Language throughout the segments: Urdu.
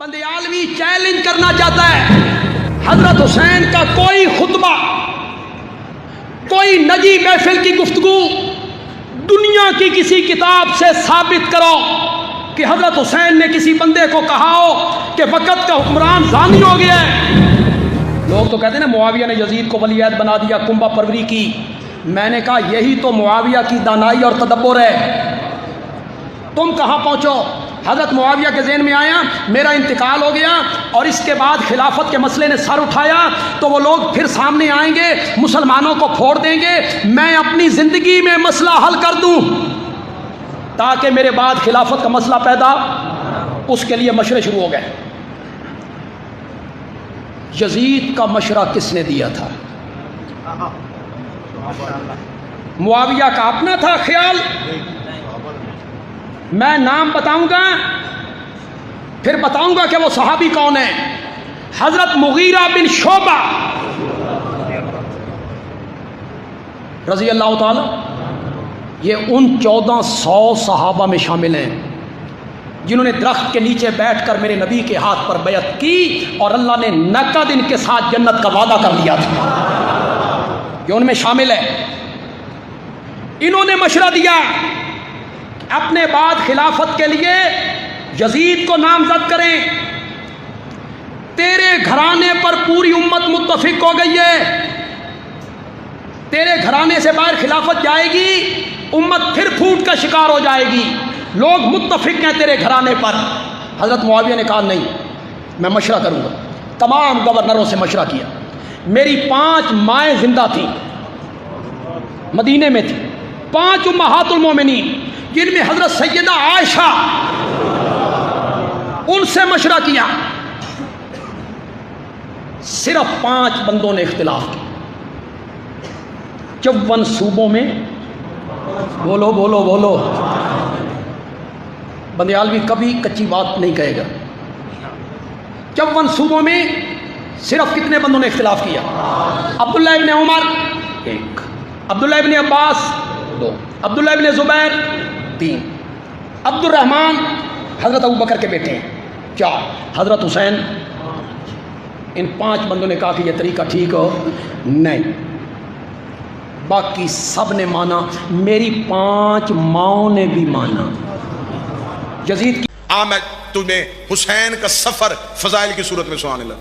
بندیالوی چیلنج کرنا چاہتا ہے حضرت حسین کا کوئی خطبہ، کوئی نجی محفل کی گفتگو دنیا کی کسی کتاب سے ثابت کرو کہ حضرت حسین نے کسی بندے کو کہا ہو کہ وقت کا حکمران زانی ہو گیا ہے۔ لوگ تو کہتے ہیں نا معاویہ نے یزید کو ولی عہد بنا دیا، کنبہ پروری کی۔ میں نے کہا یہی تو معاویہ کی دانائی اور تدبر ہے۔ تم کہاں پہنچو؟ حضرت معاویہ کے ذہن میں آیا میرا انتقال ہو گیا اور اس کے بعد خلافت کے مسئلے نے سر اٹھایا تو وہ لوگ پھر سامنے آئیں گے، مسلمانوں کو پھوڑ دیں گے، میں اپنی زندگی میں مسئلہ حل کر دوں تاکہ میرے بعد خلافت کا مسئلہ پیدا۔ اس کے لیے مشورے شروع ہو گئے۔ یزید کا مشورہ کس نے دیا تھا؟ معاویہ کا اپنا تھا خیال؟ میں نام بتاؤں گا، پھر بتاؤں گا کہ وہ صحابی کون ہے۔ حضرت مغیرہ بن شعبہ رضی اللہ تعالی، یہ ان 1400 صحابہ میں شامل ہیں جنہوں نے درخت کے نیچے بیٹھ کر میرے نبی کے ہاتھ پر بیعت کی اور اللہ نے نقد ان کے ساتھ جنت کا وعدہ کر دیا تھا، یہ ان میں شامل ہے۔ انہوں نے مشورہ دیا اپنے بعد خلافت کے لیے یزید کو نامزد کریں۔ تیرے گھرانے پر پوری امت متفق ہو گئی ہے، تیرے گھرانے سے باہر خلافت جائے گی، امت پھر پھوٹ کا شکار ہو جائے گی، لوگ متفق ہیں تیرے گھرانے پر۔ حضرت معاویہ نے کہا نہیں، میں مشورہ کروں گا۔ تمام گورنروں سے مشورہ کیا۔ میری 5 مائیں زندہ تھیں، مدینے میں تھیں، 5 امہات المومنین جن میں حضرت سیدہ عائشہ، ان سے مشورہ کیا۔ صرف 5 بندوں نے اختلاف کیا۔ 54 صوبوں میں، بولو بولو بولو، بندیالوی کبھی کچی بات نہیں کہے گا۔ 54 صوبوں میں صرف کتنے بندوں نے اختلاف کیا؟ عبداللہ ابن عمر 1، عبداللہ ابن عباس 2، عبداللہ ابن زبیر 3، عبد الرحمن حضرت ابوبکر کے بیٹے ہیں 4، حضرت حسین۔ ان 5 بندوں نے کہا کہ یہ طریقہ ٹھیک ہو نہیں، باقی سب نے مانا، میری 5 ماؤں نے بھی مانا۔ یزید کی میں تمہیں حسین کا سفر فضائل کی صورت میں سنانے لگا۔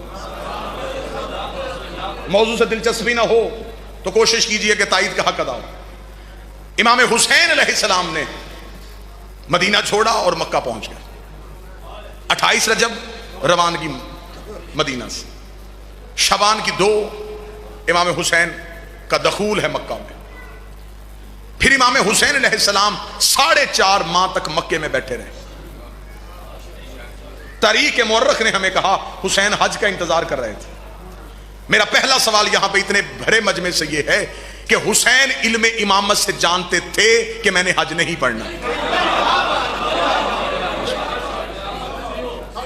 موضوع سے دلچسپی نہ ہو تو کوشش کیجئے کہ تائید کا حق ادا ہو۔ امام حسین علیہ السلام نے مدینہ چھوڑا اور مکہ پہنچ گیا۔ 28 رجب روانگی مدینہ سے، شعبان کی 2 امام حسین کا دخول ہے مکہ میں۔ پھر امام حسین علیہ السلام 4.5 ماہ تک مکے میں بیٹھے رہے۔ تاریخ مورخ نے ہمیں کہا حسین حج کا انتظار کر رہے تھے۔ میرا پہلا سوال یہاں پہ اتنے بھرے مجمع سے یہ ہے کہ حسین علم امامت سے جانتے تھے کہ میں نے حج نہیں پڑھنا؟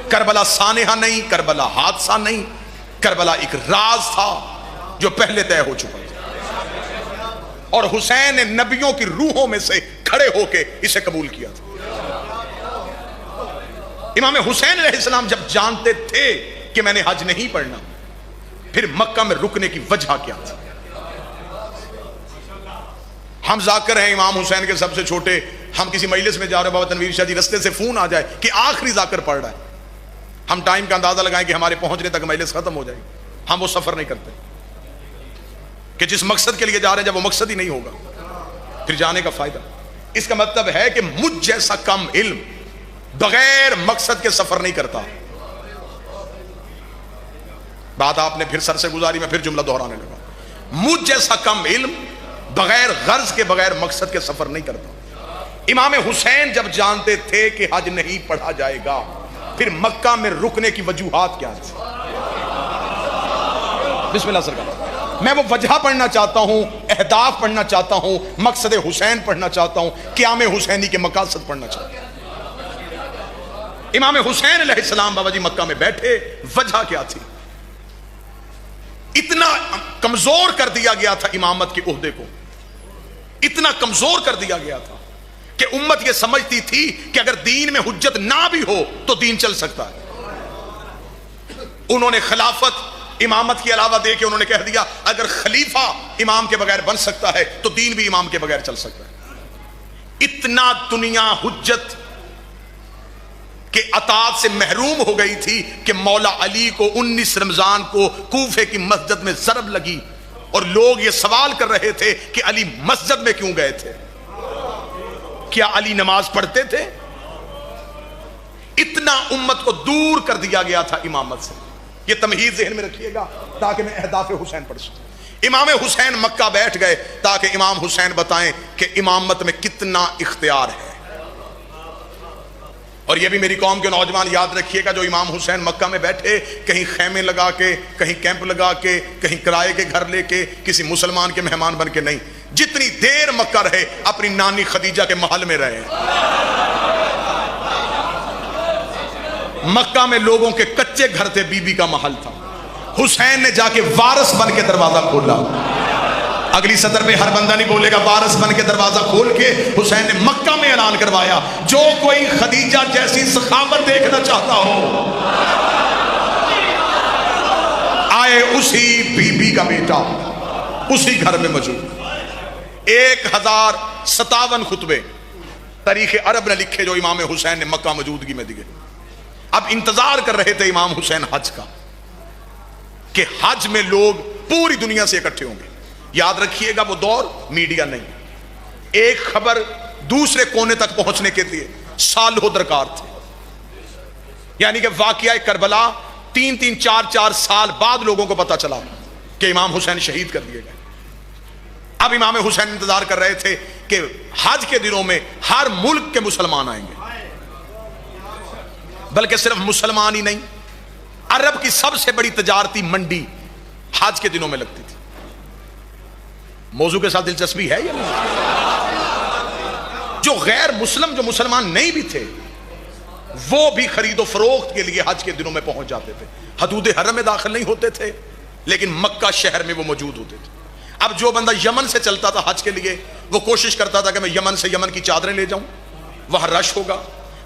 کربلا سانحہ نہیں، کربلا حادثہ نہیں، کربلا ایک راز تھا جو پہلے طے ہو چکا تھا، اور حسین نے نبیوں کی روحوں میں سے کھڑے ہو کے اسے قبول کیا تھا۔ امام حسین علیہ السلام جب جانتے تھے کہ میں نے حج نہیں پڑھنا، پھر مکہ میں رکنے کی وجہ کیا تھی؟ ہم ذاکر ہیں امام حسین کے سب سے چھوٹے، ہم کسی مجلس میں جا رہے ہیں، بابا تنویر شاہ جی رستے سے فون آ جائے کہ آخری ذاکر پڑھ رہا ہے، ہم ٹائم کا اندازہ لگائیں کہ ہمارے پہنچنے تک مجلس ختم ہو جائے گی۔ ہم وہ سفر نہیں کرتے کہ جس مقصد کے لیے جا رہے ہیں جب وہ مقصد ہی نہیں ہوگا پھر جانے کا فائدہ۔ اس کا مطلب ہے کہ مجھ جیسا کم علم بغیر مقصد کے سفر نہیں کرتا۔ بات آپ نے پھر سر سے گزاری، میں پھر جملہ دہرانے لگا۔ مجھ جیسا کم علم بغیر غرض کے، بغیر مقصد کے سفر نہیں کرتا۔ امام حسین جب جانتے تھے کہ حج نہیں پڑھا جائے گا، پھر مکہ میں رکنے کی وجوہات کیا تھی؟ بسم اللہ سرکار، میں وہ وجہ پڑھنا چاہتا ہوں، اہداف پڑھنا چاہتا ہوں، مقصد حسین پڑھنا چاہتا ہوں، قیام حسینی کے مقاصد پڑھنا چاہتا ہوں۔ امام حسین علیہ السلام بابا جی مکہ میں بیٹھے، وجہ کیا تھی؟ اتنا کمزور کر دیا گیا تھا امامت کے عہدے کو، اتنا کمزور کر دیا گیا تھا کہ امت یہ سمجھتی تھی کہ اگر دین میں حجت نہ بھی ہو تو دین چل سکتا ہے۔ انہوں نے خلافت امامت کے علاوہ دے کے انہوں نے کہہ دیا اگر خلیفہ امام کے بغیر بن سکتا ہے تو دین بھی امام کے بغیر چل سکتا ہے۔ اتنا دنیا حجت کے اطاعت سے محروم ہو گئی تھی کہ مولا علی کو 19 رمضان کو کوفے کی مسجد میں ضرب لگی اور لوگ یہ سوال کر رہے تھے کہ علی مسجد میں کیوں گئے تھے؟ کیا علی نماز پڑھتے تھے؟ اتنا امت کو دور کر دیا گیا تھا امامت سے۔ یہ تمہید ذہن میں رکھیے گا تاکہ میں اہداف حسین پڑھ سکوں۔ امام حسین مکہ بیٹھ گئے تاکہ امام حسین بتائیں کہ امامت میں کتنا اختیار ہے۔ اور یہ بھی میری قوم کے نوجوان یاد رکھیے گا، جو امام حسین مکہ میں بیٹھے کہیں خیمے لگا کے، کہیں کیمپ لگا کے، کہیں کرائے کے گھر لے کے، کسی مسلمان کے مہمان بن کے نہیں، جتنی دیر مکہ رہے اپنی نانی خدیجہ کے محل میں رہے۔ مکہ میں لوگوں کے کچے گھر تھے، بی بی کا محل تھا۔ حسین نے جا کے وارث بن کے دروازہ کھولا۔ اگلی سطر پہ ہر بندہ نہیں بولے گا، وارث بن کے دروازہ کھول کے حسین نے مکہ میں اعلان کروایا جو کوئی خدیجہ جیسی سخاوت دیکھنا چاہتا ہو آئے اسی بی بی کا بیٹا اسی گھر میں موجود۔ 1057 خطبے تاریخ عرب نے لکھے جو امام حسین نے مکہ موجودگی میں دیے۔ اب انتظار کر رہے تھے امام حسین حج کا کہ حج میں لوگ پوری دنیا سے اکٹھے ہوں گے۔ یاد رکھیے گا وہ دور میڈیا نہیں، ایک خبر دوسرے کونے تک پہنچنے کے لیے سالوں درکار تھے۔ یعنی کہ واقعہ کربلا 3-4 سال بعد لوگوں کو پتا چلا کہ امام حسین شہید کر دیے گئے۔ اب امام حسین انتظار کر رہے تھے کہ حج کے دنوں میں ہر ملک کے مسلمان آئیں گے، بلکہ صرف مسلمان ہی نہیں، عرب کی سب سے بڑی تجارتی منڈی حج کے دنوں میں لگتی تھی۔ موضوع کے ساتھ دلچسپی ہے یا نہیں؟ جو غیر مسلم، جو مسلمان نہیں بھی تھے، وہ بھی خرید و فروخت کے لیے حج کے دنوں میں پہنچ جاتے تھے۔ حدود حرم میں داخل نہیں ہوتے تھے لیکن مکہ شہر میں وہ موجود ہوتے تھے۔ اب جو بندہ یمن سے چلتا تھا حج کے لیے، وہ کوشش کرتا تھا کہ میں یمن سے یمن کی چادریں لے جاؤں، وہاں رش ہوگا،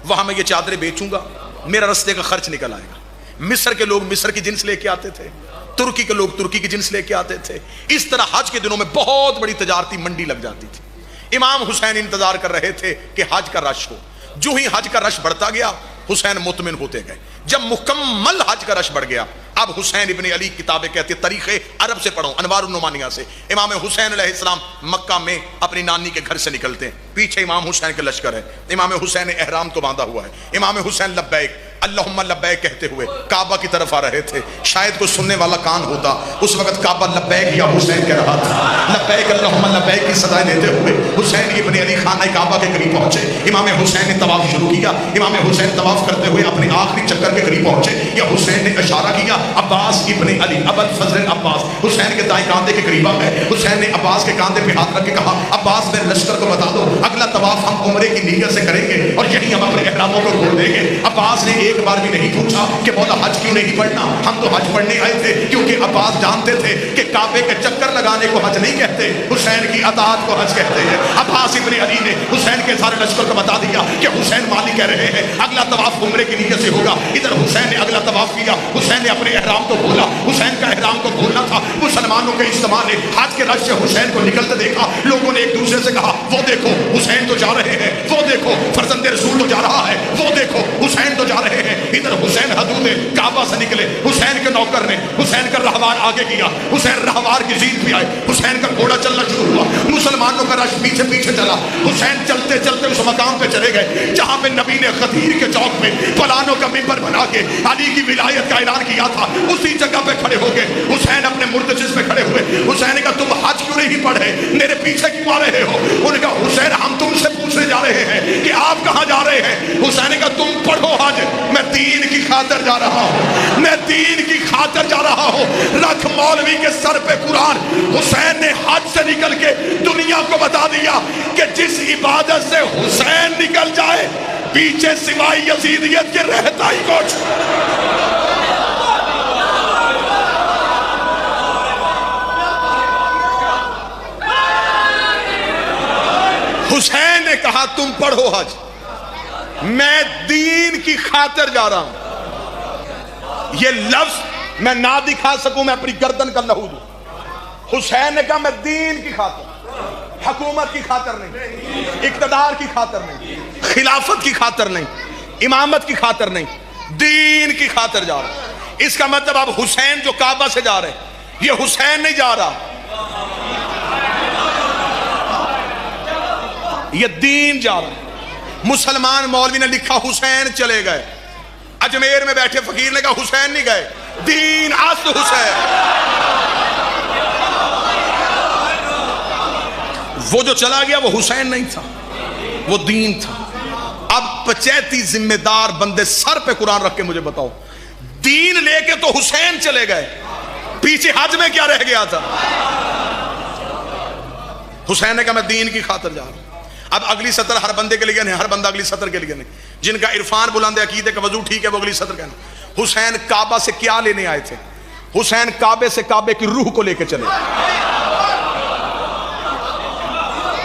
وہاں میں یہ چادریں بیچوں گا، میرا رستے کا خرچ نکل آئے گا۔ مصر کے لوگ مصر کی جنس لے کے آتے تھے، ترکی کے لوگ ترکی کی جنس لے کے آتے تھے۔ اس طرح حج کے دنوں میں بہت بڑی تجارتی منڈی لگ جاتی تھی۔ امام حسین انتظار کر رہے تھے کہ حج کا رش ہو۔ جو ہی حج کا رش بڑھتا گیا حسین مطمئن ہوتے گئے۔ جب مکمل حج کا رش بڑھ گیا، اب حسین ابن علی کتابیں کہتے ہیں، تاریخ عرب سے پڑھو، انوار النعمانیہ سے، امام حسین علیہ السلام مکہ میں اپنی نانی کے گھر سے نکلتے ہیں، پیچھے امام حسین کے لشکر ہے، امام حسین نے احرام تو باندھا ہوا ہے، امام حسین لبیک اللہم لبیک کہتے ہوئے کعبہ کی طرف آ رہے تھے۔ شاید کوئی سننے والا کان ہوتا، اس وقت کعبہ لبیک یا حسین کہہ رہا تھا، لبیک اللہم لبیک کی صدائیں دیتے ہوئے حسین ابن علی خانہ کعبہ کے قریب پہنچے۔ امام حسین نے طواف شروع کیا، امام حسین طواف کرتے ہوئے اپنے آخری چکر کے قریب پہنچے، یا حسین نے اشارہ کیا عباس ابن علی ابوالفضل عباس حسین کے دائیں کاندھے کے قریب آ گئے۔ حسین نے عباس کے کاندھے پہ ہاتھ رکھ کے کہا عباس میرے لشکر کو بتا دو اگلا طواف ہم عمرے کی نیت سے کریں گے اور یہیں ہم اپنے احراموں کو کھول دیں گے۔ عباس نے ایک بار بھی نہیں پوچھا کہ مولا حج کیوں نہیں پڑھنا، ہم تو حج پڑھنے آئے تھے، کیونکہ عباس جانتے تھے کہ کعبے کے چکر لگانے کو حج نہیں کہتے، حسین کی اطاعت کو حج کہتے ہیں۔ عباس ابن علی نے حسین کے سارے لشکر کو بتا دیا کہ حسین مالی کہہ رہے ہیں اگلا طواف عمرے کی نیت سے ہوگا۔ ادھر حسین نے اگلا طواف کیا، حسین نے اپنے احرام کو کھولا، حسین کا احرام کو کھولنا تھا۔ مسلمانوں کے اجتماع نے حج کے رش سے حسین کو نکلتے دیکھا، لوگوں نے ایک دوسرے سے کہا وہ دیکھو حسین تو جا رہے ہیں، وہ دیکھو فرزند رسول تو جا رہا ہے، وہ دیکھو حسین تو جا رہے ہیں۔ ادھر حسین حدود کعبہ سے نکلے، حسین کے نوکر نے حسین کا رہوار آگے کیا، حسین رہوار کی زید پہ آئے، حسین کا گھوڑا چلنا شروع ہوا، مسلمانوں کا رش پیچھے پیچھے چلا۔ حسین چلتے چلتے اس مقام پہ چلے گئے جہاں پہ نبی نے غدیر کے چوک میں پلانوں کا ممبر بنا کے علی کی ولایت کا اعلان کیا تھا، اسی جگہ پہ کھڑے ہو گئے۔ حسین اپنے مرتجز میں کھڑے ہوئے، حسین نے کہا تم حج کیوں نہیں پڑھے، میرے پیچھے کیوں آ رہے ہو؟ انہوں نے کہا حسین ہم تم سے پوچھنے جا رہے ہیں کہ آپ کہاں جا رہے ہیں۔ حسین نے کہا تم پڑھو حج، میں دین کی خاطر جا رہا ہوں، میں دین کی خاطر جا رہا ہوں۔ رکھ مولوی کے سر پہ قرآن۔ حسین نے حج سے نکل کے دنیا کو بتا دیا کہ جس عبادت سے حسین نکل جائے پیچھے سوائے یزیدیت کے رہتا ہی کچھ۔ حسین نے کہا تم پڑھو حج، میں دین کی خاطر جا رہا ہوں۔ یہ لفظ میں نہ دکھا سکوں میں اپنی گردن کا لہو دوں. حسین نے کہا میں دین کی خاطر، حکومت کی خاطر نہیں، اقتدار کی خاطر نہیں، خلافت کی خاطر نہیں، امامت کی خاطر نہیں، دین کی خاطر جا رہا ہوں. اس کا مطلب اب حسین جو کعبہ سے جا رہے ہیں، یہ حسین نہیں جا رہا، یہ دین جا رہا ہے. مسلمان مولوی نے لکھا حسین چلے گئے، اجمیر میں بیٹھے فقیر نے کہا حسین نہیں گئے، دین اصل حسین. وہ جو چلا گیا وہ حسین نہیں تھا، وہ دین تھا. اب 35 ذمہ دار بندے سر پہ قرآن رکھ کے مجھے بتاؤ، دین لے کے تو حسین چلے گئے، پیچھے حج میں کیا رہ گیا تھا؟ حسین نے کہا میں دین کی خاطر جا رہا ہوں. اب اگلی سطر ہر بندے کے لیے نہیں، ہر بندہ اگلی سطر کے لیے نہیں. جن کا عرفان بلند ہے، عقیدے کا وضو ٹھیک ہے، وہ اگلی سطر کہنا. حسین کعبہ سے کیا لینے آئے تھے؟ حسین کعبے سے کعبے کی روح کو لے کے چلے.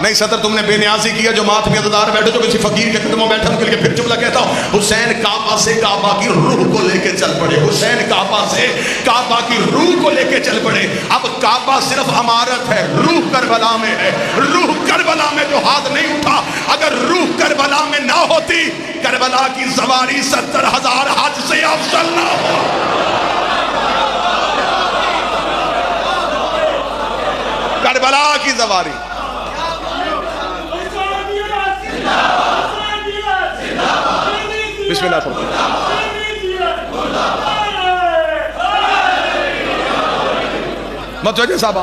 نہیں سطر تم نے بے نیازی کیا، جو مات میں عددار بیٹھے، جو کسی فقیر کے قدموں بیٹھے، ان کے لیے پھر جملہ کہتا ہوں. حسین کعبہ سے کعبہ کی روح کو لے کے چل پڑے. حسین کعبہ سے کعبہ کی روح کو لے کے چل پڑے. اب کعبہ صرف عمارت ہے، روح کربلا میں ہے. روح کربلا میں جو ہاتھ نہیں اٹھا، اگر روح کربلا میں نہ ہوتی، کربلا کی سواری 70,000 حج سے افضل نہ ہو. کربلا کی سواری. بسم اللہ الرحمن متوجہ صاحب.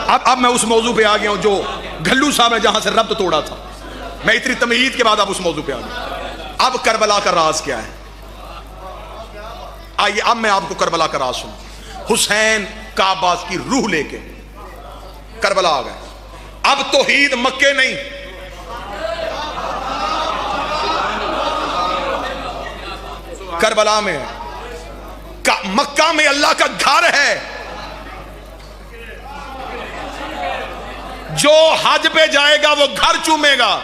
اب میں اس موضوع پہ آ گیا ہوں جو گھلو صاحب نے جہاں سے ربط توڑا تھا. میں اتنی تمہید کے بعد اب اس موضوع پہ آ گیا. اب کربلا کا راز کیا ہے؟ آئیے اب میں آپ کو کربلا کا راز سنوں. حسین کعبہ کی روح لے کے کربلا آ گئے. اب توحید مکے نہیں، کربلا میں. مکہ میں اللہ کا گھر ہے. جو حج پہ جائے گا وہ گھر چومے گا.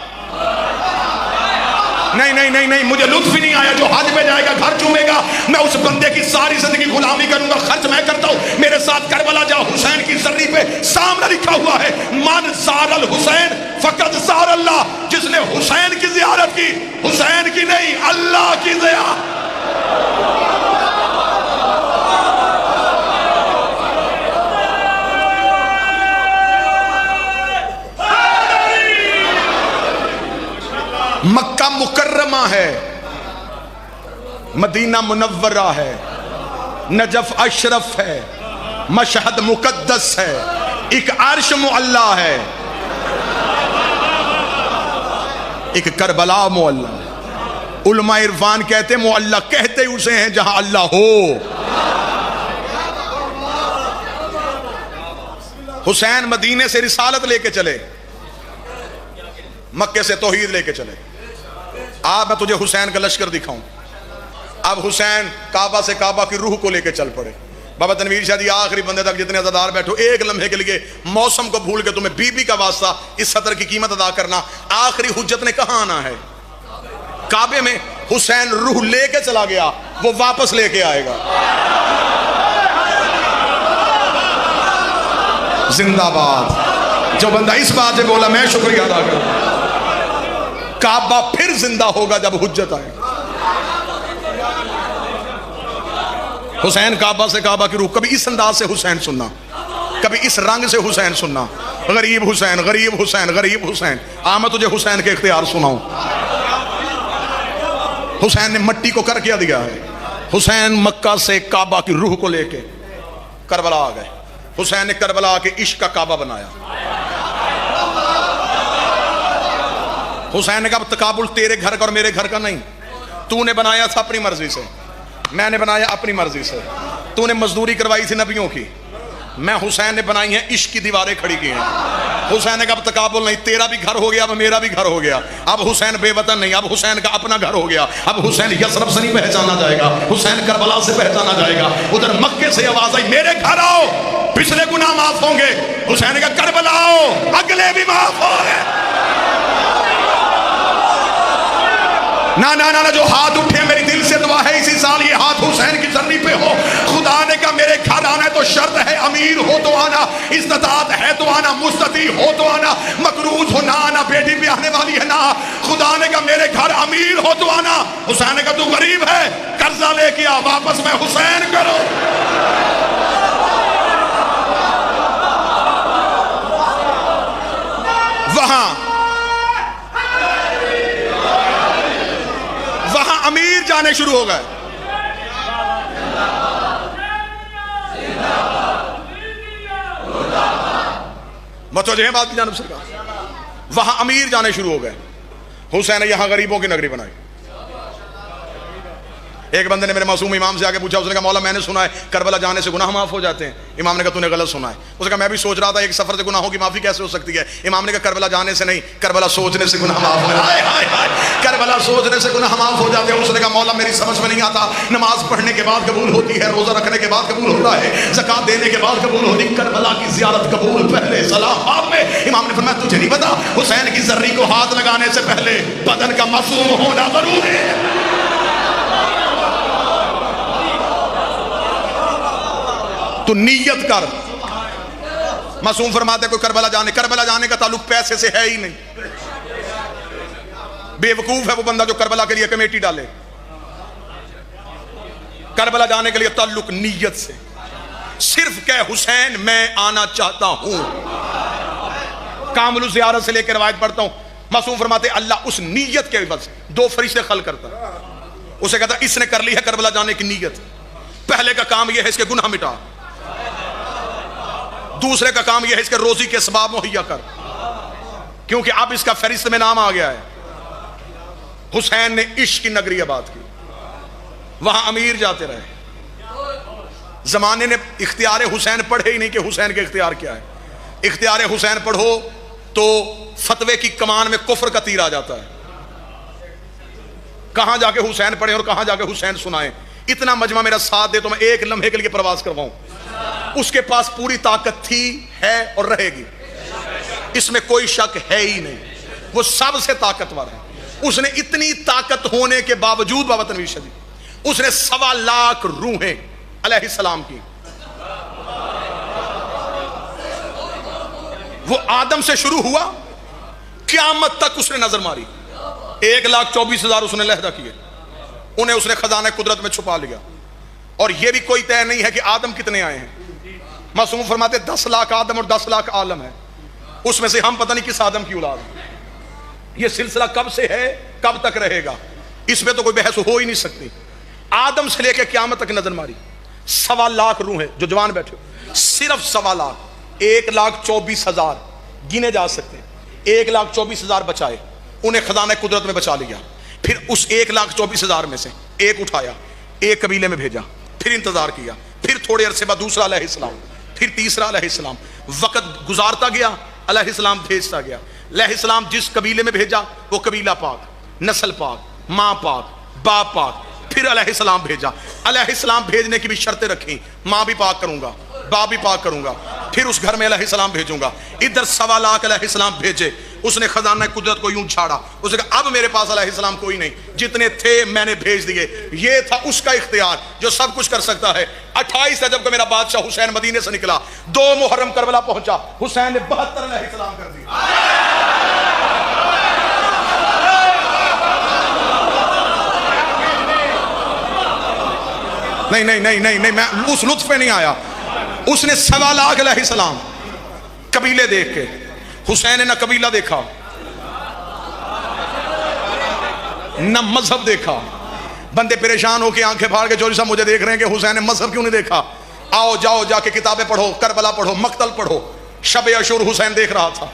نہیں نہیں نہیں نہیں، مجھے لطف ہی نہیں آیا. جو حج پہ جائے گا گھر چومے گا. میں اس بندے کی ساری زندگی غلامی کروں گا، خرچ میں کرتا ہوں. میرے ساتھ کربلا جا. حسین کی زرعی پہ سامنے لکھا ہوا ہے من زار الحسین فقد زار اللہ. جس نے حسین کی زیارت کی، حسین کی نہیں اللہ کی زیارت. مکہ مکرمہ ہے، مدینہ منورہ ہے، نجف اشرف ہے، مشہد مقدس ہے، ایک عرش معلی ہے، ایک کربلا معلی. علماء عرفان کہتے معلی کہتے اسے ہیں جہاں اللہ ہو. حسین مدینے سے رسالت لے کے چلے، مکے سے توحید لے کے چلے. اب میں تجھے حسین کا لشکر دکھاؤں. اب حسین کعبہ سے کعبہ کی روح کو لے کے چل پڑے. بابا تنویر شاہ جی آخری بندے تک جتنے عزادار بیٹھو، ایک لمحے کے لیے موسم کو بھول کے تمہیں بی بی کا واسطہ اس سطر کی قیمت ادا کرنا. آخری حجت نے کہاں آنا ہے؟ کعبے میں. حسین روح لے کے چلا گیا، وہ واپس لے کے آئے گا. زندہ باد. جو بندہ اس بات سے بولا میں شکریہ ادا کروں. کعبہ پھر زندہ ہوگا جب حجت آئے. حسین کعبہ سے کعبہ کی روح. کبھی اس انداز سے حسین سننا، کبھی اس رنگ سے حسین سننا. غریب حسین، غریب حسین، غریب حسین. میں تجھے حسین کے اختیار سناؤں. حسین نے مٹی کو کر کیا دیا ہے. حسین مکہ سے کعبہ کی روح کو لے کے کربلا آ گئے. حسین نے کربلا آ کے عشق کا کعبہ بنایا. حسین نے کہا تقابل تیرے گھر کا اور میرے گھر کا نہیں. تو نے بنایا تھا اپنی مرضی سے، میں نے بنایا اپنی مرضی سے. تو نے مزدوری کروائی تھی نبیوں کی، میں حسین نے بنائی ہیں عشق کی دیواریں کھڑی کی ہیں. حسین نے کہا اب تقابل نہیں، تیرا بھی گھر ہو گیا، اب میرا بھی گھر ہو گیا. اب حسین بے وطن نہیں، اب حسین کا اپنا گھر ہو گیا. اب حسین یثرب سے نہیں پہچانا جائے گا، حسین کربلا سے پہچانا جائے گا. ادھر مکے سے آواز آئی میرے گھر آؤ، پچھلے گناہ معاف ہوں گے. حسین نے کہا کربلا آؤ، اگلے بھی معاف ہو گئے. نہ جو ہاتھ اٹھے میری دل سے دعا ہے اسی سال یہ ہاتھ حسین کی زرعی پہ ہو. تو شرط ہے امیر ہو تو آنا، استطاعت ہے تو آنا، مستطیع ہو تو آنا، مقروض ہو نہ آنا، بیٹی بھی آنے والی ہے نہ۔ خدا نے کہا میرے گھر امیر ہو تو آنا، حسین نے کہا تو غریب ہے، قرضہ لے کے آ، واپس میں حسین کرو۔ وہاں امیر جانے شروع ہو گئے۔ متوجہ ہیں بات کی جانب سرکار؟ وہاں امیر جانے شروع ہو گئے۔ حسین نے یہاں غریبوں کی نگری بنائی۔ ایک بندے نے میرے معصوم امام سے آگے پوچھا، اس نے کہا مولا میں نے سنا ہے کربلا جانے سے گناہ معاف ہو جاتے ہیں۔ امام نے کہا تو نے غلط سنا ہے۔ اس نے کہا میں بھی سوچ رہا تھا ایک سفر سے گناہوں کی معافی کیسے ہو سکتی ہے۔ امام نے کہا کربلا جانے سے نہیں، کربلا سوچنے سے گناہ معاف ہو جاتے ہیں۔ کربلا سوچنے سے گناہ معاف ہو جاتے ہیں۔ اس نے کہا مولا میری سمجھ میں نہیں آتا، نماز پڑھنے کے بعد قبول ہوتی ہے، روزہ رکھنے کے بعد قبول ہوتا ہے، زکات دینے کے بعد قبول ہوتی ہے، کربلا کی زیارت قبول پہلے سلام بعد میں۔ امام نے فرمایا تجھے نہیں پتا حسین کی زرعی کو ہاتھ لگانے سے پہلے بدن کا معصوم ہونا ضروری ہے۔ تو نیت کر۔ معصوم فرماتے کوئی کربلا جانے کا تعلق پیسے سے ہے ہی نہیں۔ بے وقوف ہے وہ بندہ جو کربلا کے لیے کمیٹی ڈالے۔ کربلا جانے کے لیے تعلق نیت سے، صرف کہ حسین میں آنا چاہتا ہوں۔ کامل زیارت سے لے کے روایت پڑھتا ہوں، معصوم فرماتے اللہ اس نیت کے عوض دو فرشتے خلق کرتا، اسے کہتا اس نے کر لی ہے کربلا جانے کی نیت، پہلے کا کام یہ ہے اس کے گناہ مٹا، دوسرے کا کام یہ ہے اس کے روزی کے اسباب مہیا کر، کیونکہ اب اس کا فہرست میں نام آ گیا ہے۔ حسین نے عشق کی نگری آباد کی، وہاں امیر جاتے رہے۔ زمانے نے اختیار حسین پڑھے ہی نہیں کہ حسین کے اختیار کیا ہے۔ اختیار حسین پڑھو تو فتوے کی کمان میں کفر کا تیر آ جاتا ہے۔ کہاں جا کے حسین پڑھیں اور کہاں جا کے حسین سنائیں۔ اتنا مجمع میرا ساتھ دے تو میں ایک لمحے کے لیے پرواز کرواؤں۔ اس کے پاس پوری طاقت تھی، ہے اور رہے گی، اس میں کوئی شک ہے ہی نہیں، وہ سب سے طاقتور ہے۔ اس نے اتنی طاقت ہونے کے باوجود بابا تنویر شدید اس نے 1.25 لاکھ روحیں علیہ السلام کی، وہ آدم سے شروع ہوا قیامت تک اس نے نظر ماری۔ 1,24,000 اس نے علیحدہ کیے، انہیں اس نے خزانہ قدرت میں چھپا لیا۔ اور یہ بھی کوئی طے نہیں ہے کہ آدم کتنے آئے ہیں۔ معصوم فرماتے 10 لاکھ آدم اور 10 لاکھ عالم ہے، اس میں سے ہم پتہ نہیں کس آدم کی اولاد ہیں۔ یہ سلسلہ کب سے ہے کب تک رہے گا اس پہ تو کوئی بحث ہو ہی نہیں سکتی۔ آدم سے لے کے قیامت تک نظر ماری، 1.25 لاکھ روح ہیں جو جوان بیٹھے، صرف 1.25 لاکھ، 1,24,000 گنے جا سکتے ہیں، 1,24,000 بچائے، انہیں خزانہ قدرت میں بچا لیا۔ پھر اس 1,24,000 میں سے ایک اٹھایا، ایک قبیلے میں بھیجا، پھر انتظار کیا، پھر تھوڑے عرصے بعد دوسرا علیہ السلام، پھر تیسرا علیہ السلام، وقت گزارتا گیا، علیہ السلام بھیجتا گیا۔ علیہ السلام جس قبیلے میں بھیجا وہ قبیلہ پاک، نسل پاک، ماں پاک، باپ پاک، پھر علیہ السلام بھیجا۔ علیہ السلام بھیجنے کی بھی شرطیں رکھیں، ماں بھی پاک کروں گا، باپ بھی پاک کروں گا، پھر اس گھر میں علیہ السلام بھیجوں گا۔ ادھر 1.25 لاکھ علیہ السلام بھیجے، اس نے خزانہ قدرت کو یوں چھاڑا، اس نے کہا اب میرے پاس علیہ السلام کوئی نہیں، جتنے تھے میں نے بھیج دیے۔ یہ تھا اس کا اختیار جو سب کچھ کر سکتا ہے۔ 28 رجب کو میرا بادشاہ حسین مدینے سے نکلا، 2 محرم کربلا پہنچا، حسین نے 72 علیہ السلام کر دی۔ نہیں میں اس لطف پہ نہیں آیا۔ اس نے 1.25 لاکھ علیہ السلام قبیلے دیکھ کے، حسین نے نہ قبیلہ دیکھا نہ مذہب دیکھا۔ بندے پریشان ہو کے آنکھیں پھاڑ کے چوری صاحب مجھے دیکھ رہے ہیں کہ حسین نے مذہب کیوں نہیں دیکھا؟ آؤ جاؤ جا کے کتابیں پڑھو، کربلا پڑھو، مقتل پڑھو۔ شب عاشور حسین دیکھ رہا تھا،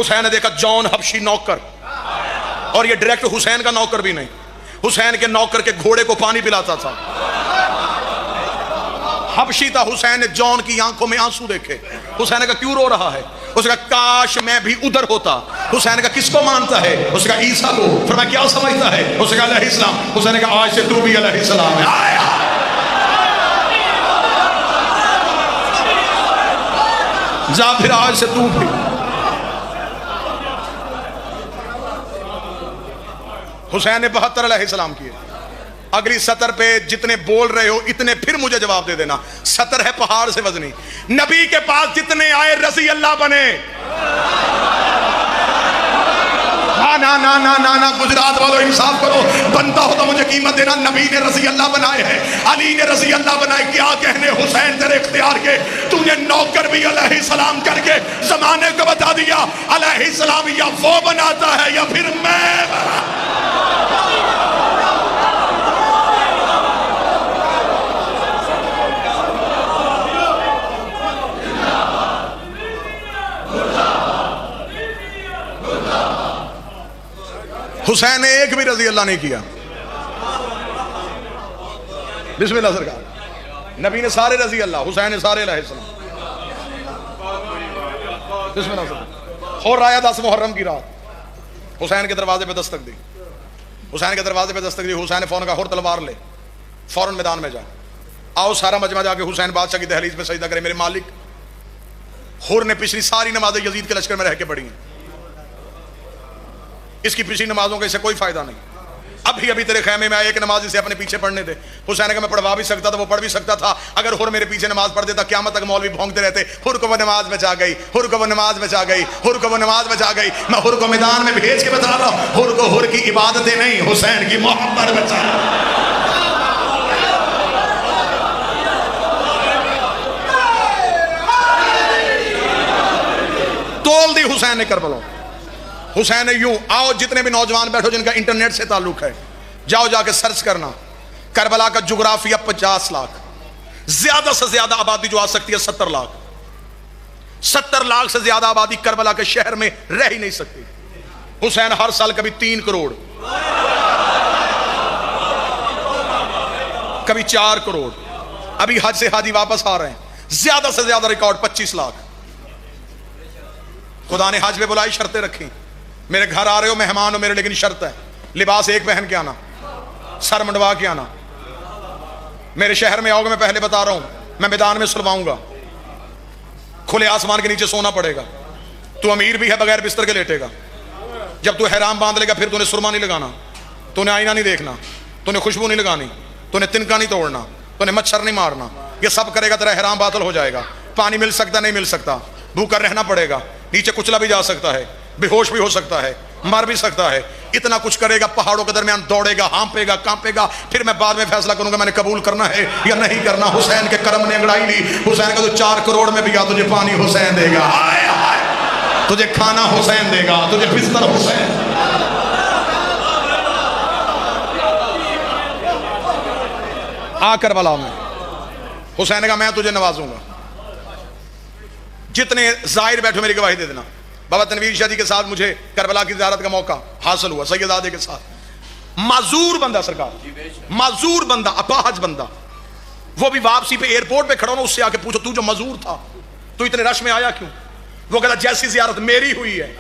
حسین نے دیکھا جون حبشی نوکر، اور یہ ڈائریکٹ حسین کا نوکر بھی نہیں، حسین کے نوکر کے گھوڑے کو پانی پلاتا تھا، حبشی تھا۔ حسین نے جون کی آنکھوں میں آنسو دیکھے، حسین نے کہا کیوں رو رہا ہے؟ اس نے کہا کاش میں بھی ادھر ہوتا۔ حسین نے کہا کس کو مانتا ہے؟ اس نے کہا عیسیٰ کو۔ فرمایا کیا سمجھتا ہے؟ اس نے کہا علیہ السلام۔ حسین نے کہا آج سے تو بھی علیہ السلام ہے۔ جا پھر آج سے تو بھی۔ حسین نے 72 علیہ السلام کیے۔ اگلی سطر پہ جتنے بول رہے ہو اتنے پھر مجھے جواب دے دینا. سطر ہے پہاڑ سے وزنی. نبی کے پاس جتنے آئے رضی اللہ بنے. نا نا نا نا نا گجرات والوں انصاف کرو. بنتا ہو تو مجھے قیمت دینا. نبی نے رضی اللہ بنائے ہیں, علی نے رضی اللہ بنائے. کیا کہنے حسین تیرے اختیار کے, تو نے نوکر بھی علیہ السلام کر کے زمانے کو بتا دیا علیہ السلام یا وہ بناتا ہے یا پھر میں. حسین نے ایک بھی رضی اللہ نہیں کیا. بسم اللہ سرکار. نبی نے سارے رضی اللہ, حسین نے سارے علیہ السلام. بسم اللہ سرکار. اور آیا 10 محرم کی رات حسین کے دروازے پہ دستک دی. حسین کے دروازے پہ دستک دی. حسین نے فوراً کہا ہور تلوار لے, فوراً میدان میں جا. آؤ سارا مجمع جا کے حسین بادشاہ کی دہلیز پہ سجدہ کرے. میرے مالک, ہور نے پچھلی ساری نمازیں یزید کے لشکر میں رہ کے پڑھی ہیں. اس کی پچھلی نمازوں کا اسے کوئی فائدہ نہیں. ابھی تیرے خیمے میں آئے ایک نماز اسے اپنے پیچھے پڑھنے دے. حسین نے کہا میں پڑھوا بھی سکتا تھا, وہ پڑھ بھی سکتا تھا. اگر ہر میرے پیچھے نماز پڑھ دیتا قیامت تک مولوی بھونکتے رہتے ہر کو وہ نماز بچا گئی, ہر کو وہ نماز بچا گئی, ہر کو وہ نماز بچا گئی. میں ہر کو میدان میں بھیج کے بتا رہا ہوں, ہر کو ہر کی عبادتیں نہیں حسین کی محبت بچا. تول دی حسین نے کربلا. حسین نے یوں, آؤ جتنے بھی نوجوان بیٹھو جن کا انٹرنیٹ سے تعلق ہے, جاؤ جا کے سرچ کرنا. کربلا کا جغرافیہ 50 لاکھ, زیادہ سے زیادہ آبادی جو آ سکتی ہے 70 لاکھ. 70 لاکھ سے زیادہ آبادی کربلا کے شہر میں رہ ہی نہیں سکتی. حسین ہر سال کبھی 3 کروڑ, کبھی 4 کروڑ. ابھی حج سے حاجی واپس آ رہے ہیں, زیادہ سے زیادہ ریکارڈ 25 لاکھ. خدا نے حج پہ بلائی, شرطیں رکھی. میرے گھر آ رہے ہو, مہمان ہو میرے, لیکن شرط ہے لباس ایک پہن کے آنا, سر منڈوا کے آنا. میرے شہر میں آؤ گے, میں پہلے بتا رہا ہوں, میں میدان میں سلواؤں گا. کھلے آسمان کے نیچے سونا پڑے گا. تو امیر بھی ہے, بغیر بستر کے لیٹے گا. جب تو احرام باندھ لے گا پھر تو نے سرما نہیں لگانا, تو نے آئینہ نہیں دیکھنا, تو نے خوشبو نہیں لگانی, تو نے تنکا نہیں توڑنا, تو نے مچھر نہیں مارنا. یہ سب کرے گا تیرا احرام باطل ہو جائے گا. پانی مل سکتا نہیں مل سکتا, بھوکا رہنا پڑے گا, نیچے کچلا بھی جا سکتا ہے, بے ہوش بھی ہو سکتا ہے, مر بھی سکتا ہے. اتنا کچھ کرے گا, پہاڑوں کے درمیان دوڑے گا, ہانپے گا, کانپے گا. پھر میں بعد میں فیصلہ کروں گا میں نے قبول کرنا ہے یا نہیں کرنا. حسین کے کرم نے انگڑائی لی. حسین کا تو 4 کروڑ میں بھی گیا, تجھے پانی حسین دے گا, تجھے کھانا حسین دے گا, تجھے بستر حسین. آ کربلا میں حسین نے کہا میں تجھے نوازوں گا. جتنے ظاہر بیٹھو میری گواہی دے دینا. بابا تنویر شاہ جی کے ساتھ مجھے کربلا کی زیارت کا موقع حاصل ہوا, سیدزادے کے ساتھ. معذور بندہ سرکار, معذور بندہ, اپاہج بندہ. وہ بھی واپسی پہ ایئرپورٹ پہ کھڑا ہو نا, اس سے آ کے پوچھو تو جو معذور تھا تو اتنے رش میں آیا کیوں؟ وہ کہتا جیسی زیارت میری ہوئی ہے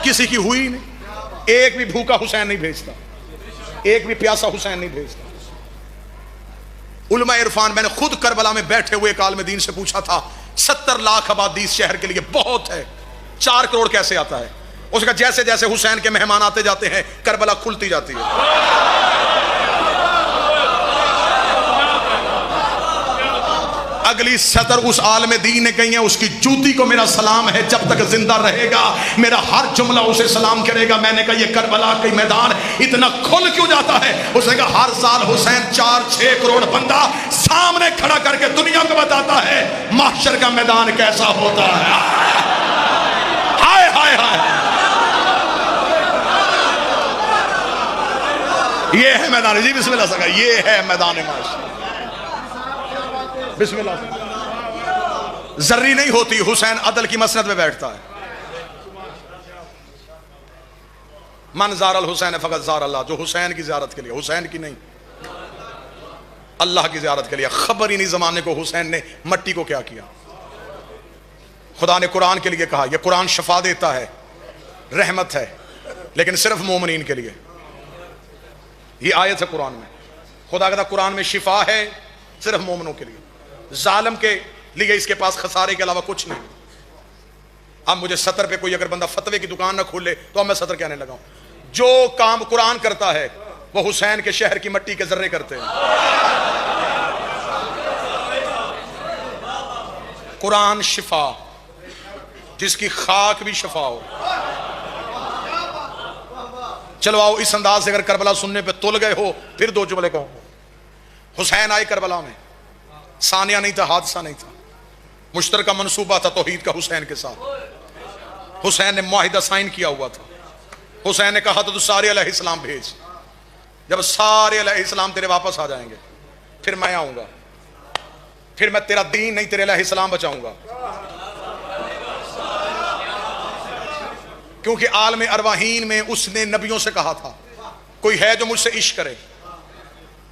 کسی کی ہوئی نہیں. ایک بھی بھوکا حسین نہیں بھیجتا, ایک بھی پیاسا حسین نہیں بھیجتا. علماء عرفان, میں نے خود کربلا میں بیٹھے ہوئے ایک عالم دین سے پوچھا تھا 70 لاکھ آبادی اس شہر کے لیے بہت ہے, 4 کروڑ کیسے آتا ہے؟ اس کا جیسے جیسے حسین کے مہمان آتے جاتے ہیں کربلا کھلتی جاتی ہے. اگلی سطر اس عالم دین نے کہی ہے, اس کی جوتی کو میرا سلام ہے جب تک زندہ رہے گا, میرا ہر جملہ اسے سلام کرے گا. میں نے کہا یہ کربلا کا میدان اتنا کھل کیوں جاتا ہے؟ اس نے کہا ہر سال حسین 4-6 کروڑ بندہ سامنے کھڑا کر کے دنیا کو بتاتا ہے محشر کا میدان کیسا ہوتا ہے. ہائے ہائے ہائے, یہ ہے میدان. جی بسم اللہ سکا, یہ ہے میدان محشر. بسم اللہ. ذری نہیں ہوتی, حسین عدل کی مسند میں بیٹھتا ہے. من زار الحسین فقط زار اللہ, جو حسین کی زیارت کے لیے, حسین کی نہیں, اللہ کی زیارت کے لیے. خبر ہی نہیں زمانے کو حسین نے مٹی کو کیا کیا. خدا نے قرآن کے لیے کہا, یہ قرآن شفا دیتا ہے, رحمت ہے, لیکن صرف مومنین کے لیے. یہ آیت ہے قرآن میں. خدا کہتا قرآن میں شفا ہے صرف مومنوں کے لیے, ظالم کے لیے اس کے پاس خسارے کے علاوہ کچھ نہیں. اب مجھے سطر پہ کوئی اگر بندہ فتوے کی دکان نہ کھولے تو اب میں سطر کہنے لگا ہوں. جو کام قرآن کرتا ہے وہ حسین کے شہر کی مٹی کے ذرے کرتے ہیں۔ قرآن شفا، جس کی خاک بھی شفا ہو۔ چلو آؤ اس انداز سے اگر کربلا سننے پہ تل گئے ہو پھر دو جملے کہو۔ حسین آئے کربلا میں، ثانیہ نہیں تھا، حادثہ نہیں تھا، مشترکہ منصوبہ تھا توحید کا حسین کے ساتھ۔ حسین نے معاہدہ سائن کیا ہوا تھا۔ حسین نے کہا تو سارے علیہ السلام بھیج، جب سارے علیہ السلام تیرے واپس آ جائیں گے پھر میں آؤں گا، پھر میں تیرا دین نہیں تیرے علیہ السلام بچاؤں گا۔ کیونکہ عالم ارواحین میں اس نے نبیوں سے کہا تھا کوئی ہے جو مجھ سے عشق کرے،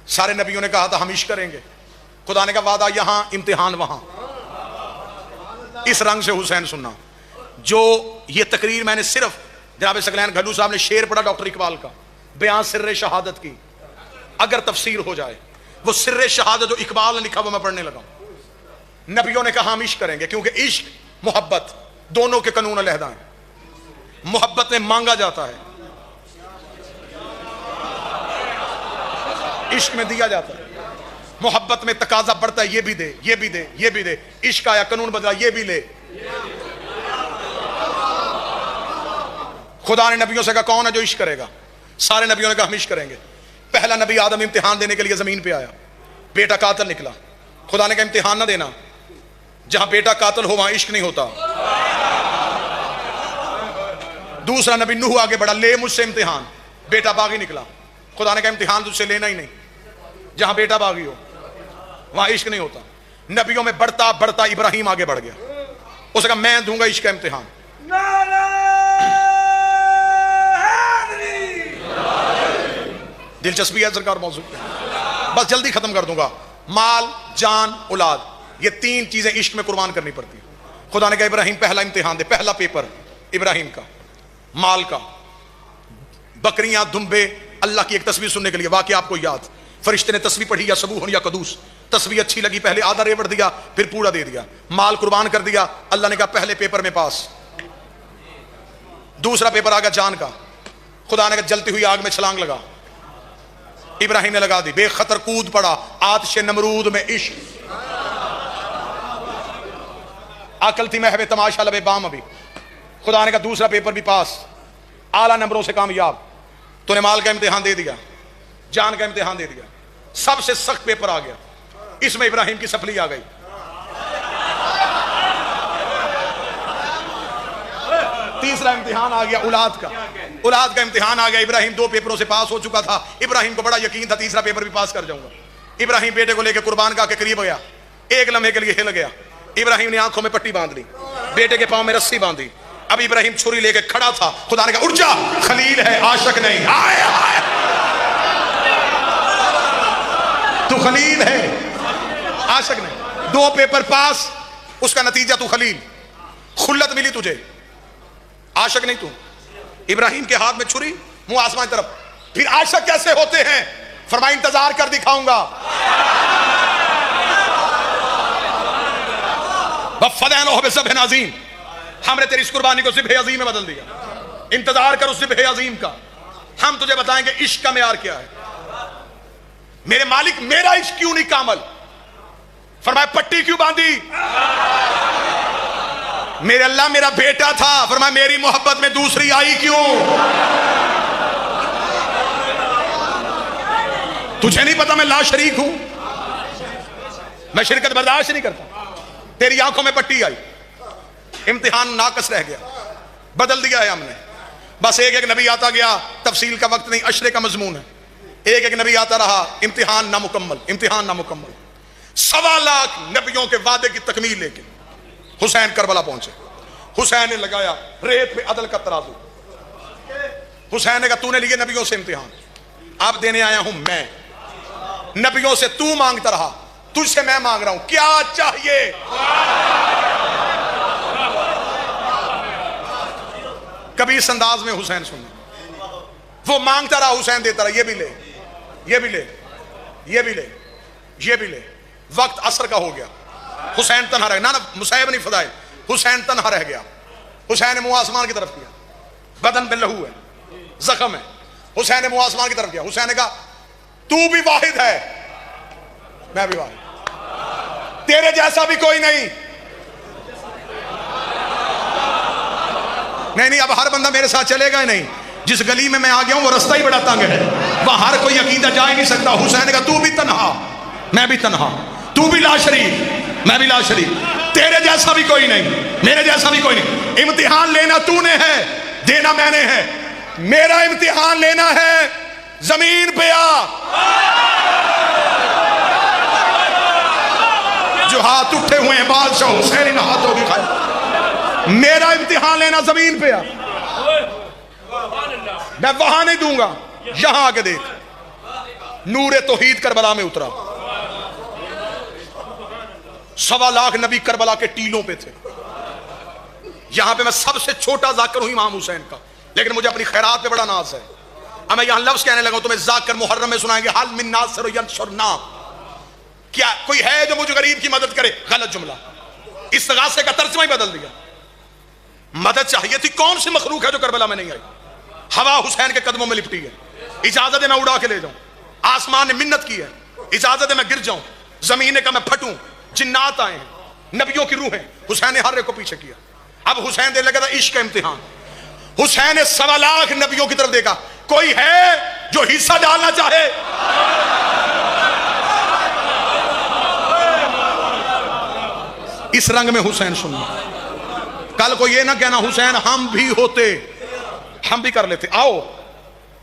سارے نبیوں نے کہا تھا ہم عشق کریں گے۔ خدا نے کہا وعدہ یہاں امتحان وہاں۔ اس رنگ سے حسین سننا۔ جو یہ تقریر میں نے صرف جناب ثقلین گھلو صاحب نے شعر پڑھا ڈاکٹر اقبال کا، بیان سر شہادت کی، اگر تفسیر ہو جائے وہ سر شہادت جو اقبال نے لکھا وہ میں پڑھنے لگا۔ نبیوں نے کہا ہم عشق کریں گے، کیونکہ عشق محبت دونوں کے قانون علیحدہ ہیں۔ محبت میں مانگا جاتا ہے، عشق میں دیا جاتا ہے۔ محبت میں تقاضا بڑھتا ہے، یہ بھی دے، یہ بھی دے، یہ بھی دے۔ عشق آیا قانون بدلا، یہ بھی لے۔ خدا نے نبیوں سے کہا کون ہے جو عشق کرے گا؟ سارے نبیوں نے کہا ہم عشق کریں گے۔ پہلا نبی آدم امتحان دینے کے لیے زمین پہ آیا، بیٹا قاتل نکلا۔ خدا نے کہا امتحان نہ دینا، جہاں بیٹا قاتل ہو وہاں عشق نہیں ہوتا۔ دوسرا نبی نوح آگے بڑھا، لے مجھ سے امتحان، بیٹا باغی نکلا۔ خدا نے کہا امتحان تجھ سے لینا ہی نہیں، جہاں بیٹا باغی ہو وہاں عشق نہیں ہوتا۔ نبیوں میں بڑھتا بڑھتا ابراہیم آگے بڑھ گیا، اس نے کہا میں دوں گا عشق کا امتحان۔ دلچسپی ہے سرکار موضوع پہ، بس جلدی ختم کر دوں گا۔ مال، جان، اولاد، یہ تین چیزیں عشق میں قربان کرنی پڑتی ہیں۔ خدا نے کہا ابراہیم پہلا امتحان دے، پہلا پیپر ابراہیم کا مال کا۔ بکریاں، دمبے، اللہ کی ایک تسبیح سننے کے لیے، واقعہ آپ کو یاد، فرشتے نے تسبیح پڑھی یا سبوح یا قدوس، تسبیح اچھی لگی پہلے آدھا ریوڑ دیا پھر پورا دے دیا، مال قربان کر دیا۔ اللہ نے کہا پہلے پیپر میں پاس۔ دوسرا پیپر آ گیا جان کا، خدا نے کہا جلتی ہوئی آگ میں چھلانگ لگا، ابراہیم نے لگا دی، بے خطر کود پڑا آتش نمرود میں عشق۔ عقل تھی محو تماشا لبے بام ابھی۔ خدا نے کہا دوسرا پیپر بھی پاس، اعلیٰ نمبروں سے کامیاب۔ تو نے مال کا امتحان دے دیا، جان کا امتحان دے دیا، سب سے سخت پیپر آ گیا، اس میں ابراہیم کی سفلی آ گئی۔ تیسرا امتحان آ گیا اولاد کا، اولاد کا امتحان آ گیا۔ ابراہیم دو پیپروں سے پاس ہو چکا تھا، ابراہیم کو بڑا یقین تھا تیسرا پیپر بھی پاس کر جاؤں گا۔ ابراہیم بیٹے کو لے کے قربان گاہ کے قریب گیا، ایک لمحے کے لیے ہل گیا۔ ابراہیم نے آنکھوں میں پٹی باندھ لی، بیٹے کے پاؤں میں رسی باندھی۔ اب ابراہیم چھری لے کے کھڑا تھا، خدا نے کہا اٹھ جا، خلیل ہے عاشق نہیں۔ آئے آئے، تو خلیل ہے عاشق نہیں۔ دو پیپر پاس، اس کا نتیجہ تو خلیل، خلت ملی تجھے، عاشق نہیں تو۔ ابراہیم کے ہاتھ میں چھری، منہ آسمان کی طرف۔ پھر عاشق کیسے ہوتے ہیں؟ فرمایا انتظار کر دکھاؤں گا۔ وَفَدَيْنَاهُ بِذِبْحٍ عَظِيمٍ، ہم نے تیری اس قربانی کو ذبح عظیم میں بدل دیا۔ انتظار کر اس ذبح عظیم کا، ہم تجھے بتائیں گے عشق کا معیار کیا ہے۔ میرے مالک میرا عشق کیوں نہیں کامل؟ فرمایا پٹی کیوں باندھی؟ میرے اللہ میرا بیٹا تھا، فرمایا میری محبت میں دوسری آئی کیوں؟ تجھے نہیں پتا میں لا شریک ہوں، میں شرکت برداشت نہیں کرتا۔ تیری آنکھوں میں پٹی آئی، امتحان ناقص رہ گیا، بدل دیا ہے ہم نے۔ بس ایک ایک نبی آتا گیا، تفصیل کا وقت نہیں، اشرے کا مضمون ہے۔ ایک ایک نبی آتا رہا، امتحان نامکمل، امتحان نامکمل۔ 1.25 لاکھ نبیوں کے وعدے کی تکمیل لے کے حسین کربلا پہنچے۔ حسین نے لگایا ریت پہ عدل کا ترازو۔ حسین نے کہا تو نے لیے نبیوں سے امتحان، اب دینے آیا ہوں میں۔ نبیوں سے تو مانگتا رہا، تجھ سے میں مانگ رہا ہوں، کیا چاہیے؟ کبھی اس انداز میں حسین سننا، وہ مانگتا رہا، حسین دیتا رہا، یہ بھی لے، یہ بھی لے، یہ بھی لے، یہ بھی لے۔ وقت عصر کا ہو گیا، حسین تنہا رہ گیا، نہ مصعب نہیں فضائل، حسین تنہا رہ گیا۔ حسین نے منہ آسمان کی طرف کیا، بدن میں لہو ہے، زخم ہے. حسین نے منہ آسمان کی طرف کیا. حسین نے کہا تو بھی واحد ہے, میں بھی واحد, تیرے جیسا بھی کوئی نہیں. نہیں اب ہر بندہ میرے ساتھ چلے گا ہی نہیں. جس گلی میں میں آ گیا ہوں وہ رستہ ہی بڑا تنگ ہے, وہاں ہر کوئی عقیدہ جا ہی نہیں سکتا. حسین نے کہا تو بھی تنہا, میں بھی تنہا, تو بھی لا شریک, میں بھی لا شریک, تیرے جیسا بھی کوئی نہیں, میرے جیسا بھی کوئی نہیں. امتحان لینا تو نے ہے, دینا میں نے ہے. میرا امتحان لینا ہے, زمین پہ آ. جو ہاتھ اٹھے ہوئے ہیں بادشاہ حسین ان ہاتھوں کی کھائے. میرا امتحان لینا زمین پہ آ, میں وہاں نہیں دوں گا, یہاں آ کے دیکھ. نور توحید کربلا میں اترا. 1.25 لاکھ نبی کربلا کے ٹیلوں پہ تھے. یہاں پہ میں سب سے چھوٹا ذاکر ہوں امام حسین کا, لیکن مجھے اپنی خیرات پہ بڑا ناز ہے. اب میں یہاں لفظ کہنے لگا ہوں, تمہیں ذاکر محرم میں سنائیں گے, حل من ناصر ینصرنا, کیا کوئی ہے جو مجھے غریب کی مدد کرے. غلط جملہ, استغاثے کا ترجمہ ہی بدل دیا. مدد چاہیے تھی, کون سی مخلوق ہے جو کربلا میں نہیں آئی. ہوا حسین کے قدموں میں لپٹی ہے, اجازت ہے میں اڑا کے لے جاؤں. آسمان نے منت کی ہے, اجازت ہے میں گر جاؤں. زمین نے کہا میں پھٹوں. جنات آئے ہیں, نبیوں کی روح ہیں. حسین نے ہر ایک کو پیچھے کیا. اب حسین دینے لگا تھا عشق کا امتحان. حسین نے 1.25 لاکھ نبیوں کی طرف دیکھا, کوئی ہے جو حصہ ڈالنا چاہے. اس رنگ میں حسین سننا. کل کو یہ نہ کہنا حسین ہم بھی ہوتے, ہم بھی کر لیتے. آؤ,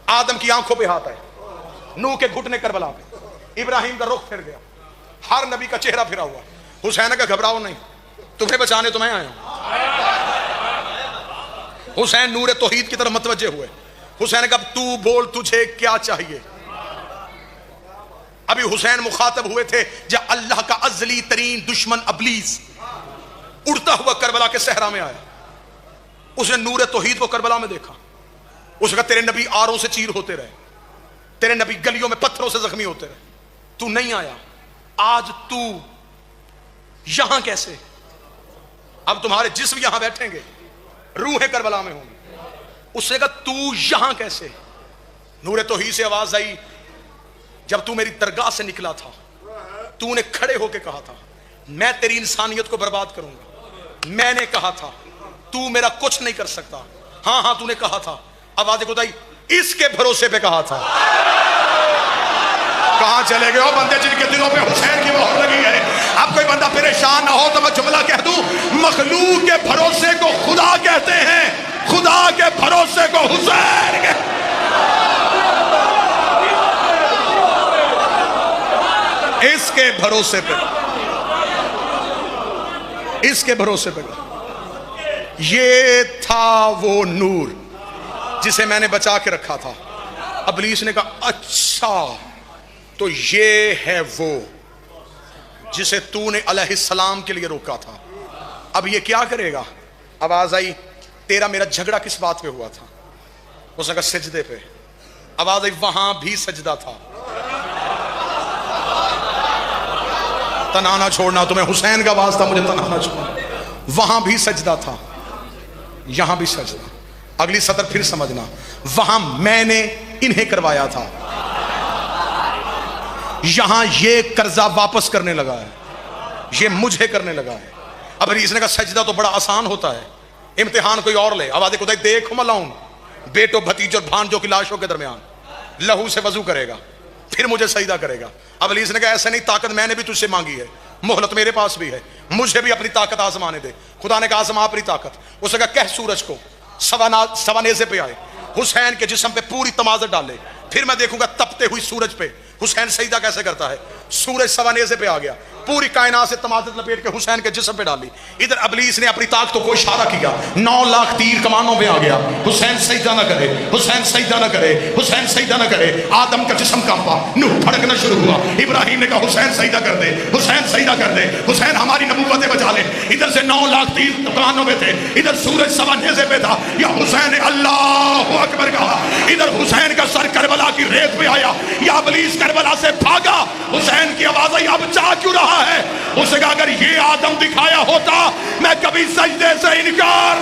آدم کی آنکھوں پہ ہاتھ آئے, نوح کے گھٹنے کربلا پہ, ابراہیم کا رخ پھر گیا, ہر نبی کا چہرہ پھرا ہوا. حسین کا گھبراؤ نہیں, تمہیں بچانے تو میں آیا ہوں. حسین نور توحید کی طرف متوجہ ہوئے. حسین نے کہا تو بول تجھے کیا چاہیے. ابھی حسین مخاطب ہوئے تھے جب اللہ کا ازلی ترین دشمن ابلیس اڑتا ہوا کربلا کے صحرا میں آیا. اس نے نور توحید کو کربلا میں دیکھا. اس نے کہا تیرے نبی آروں سے چیر ہوتے رہے, تیرے نبی گلیوں میں پتھروں سے زخمی ہوتے رہے, تو نہیں آیا. آج تو یہاں کیسے؟ اب تمہارے جسم یہاں بیٹھیں گے, روحیں کربلا میں ہوں گی. اس نے کہا تو یہاں کیسے؟ نور توحید سے آواز آئی, جب تو میری درگاہ سے نکلا تھا تو نے کھڑے ہو کے کہا تھا میں تیری انسانیت کو برباد کروں گا. میں نے کہا تھا تو میرا کچھ نہیں کر سکتا. ہاں تو نے کہا تھا. آواز خدائی اس کے بھروسے پہ کہا تھا. کہاں چلے گئے ہو بندے جن کے دلوں پہ حسین کی مہر لگی ہے؟ اب کوئی بندہ پریشان نہ ہو تو میں جملہ کہہ دوں, مخلوق کے بھروسے کو خدا کہتے ہیں, خدا کے بھروسے کو حسین کہتے ہیں. اس کے بھروسے پہ, اس کے بھروسے پہ. یہ تھا وہ نور جسے میں نے بچا کے رکھا تھا. ابلیس نے کہا اچھا تو یہ ہے وہ جسے تو نے علیہ السلام کے لیے روکا تھا. اب یہ کیا کرے گا؟ آواز آئی تیرا میرا جھگڑا کس بات پہ ہوا تھا؟ اس نے کہا سجدے پہ. آواز آئی وہاں بھی سجدہ تھا. تنہا نہ چھوڑنا, تمہیں حسین کا واسطہ, مجھے تنہا نہ چھوڑنا. وہاں بھی سجدہ تھا, یہاں بھی سجدہ. اگلی سطر پھر سمجھنا, وہاں میں نے انہیں کروایا تھا, یہاں یہ قرضہ واپس کرنے لگا ہے, یہ مجھے کرنے لگا ہے. اب اس نے کہا سجدہ تو بڑا آسان ہوتا ہے, امتحان کوئی اور لے. آواز خدا دیکھ ملاؤں بیٹوں بھتیجوں اور بھانجوں کی لاشوں کے درمیان لہو سے وضو کرے گا, پھر مجھے سجدہ کرے گا. اب علیس نے کہا ایسے نہیں, طاقت میں نے بھی تجھ سے مانگی ہے, مہلت میرے پاس بھی ہے, مجھے بھی اپنی طاقت آزمانے دے. خدا نے کہا آزما اپنی طاقت. اس نے کہا کہہ سورج کو سوا نیزے پہ آئے, حسین کے جسم پہ پوری تمازت ڈالے, پھر میں دیکھوں گا تپتے ہوئی سورج پہ حسین سجدہ کیسے کرتا ہے. سورج سوا نیزے پہ آ گیا, پوری کائنات سے تمازت لپیٹ کے حسین کے جسم پہ ڈالی. ادھر ابلیس نے اپنی طاقتوں کو اشارہ کیا, 9 لاکھ تیر کمانوں پہ آ گیا. حسین سجدہ نہ کرے, حسین سجدہ نہ کرے, حسین سجدہ نہ کرے. آدم کا جسم کانپا, نوح پھڑکنا شروع ہوا. ابراہیم نے کہا حسین سجدہ کر دے, حسین سجدہ کر دے, حسین ہماری نبوتیں بچا لے. ادھر سے 9 لاکھ تیر کمانوں پہ تھے, ادھر سورج سوا نیزے پہ تھا. یا حسین نے اللہ اکبر کہا, ادھر حسین کا سر کربلا کی ریت پہ آیا. یا ابلیس کربلا سے بھاگا. حسین کی آواز آئی اب چاہ کیوں رہا ہے؟ اس نے کہا اگر یہ آدم دکھایا ہوتا میں کبھی سجدے سے انکار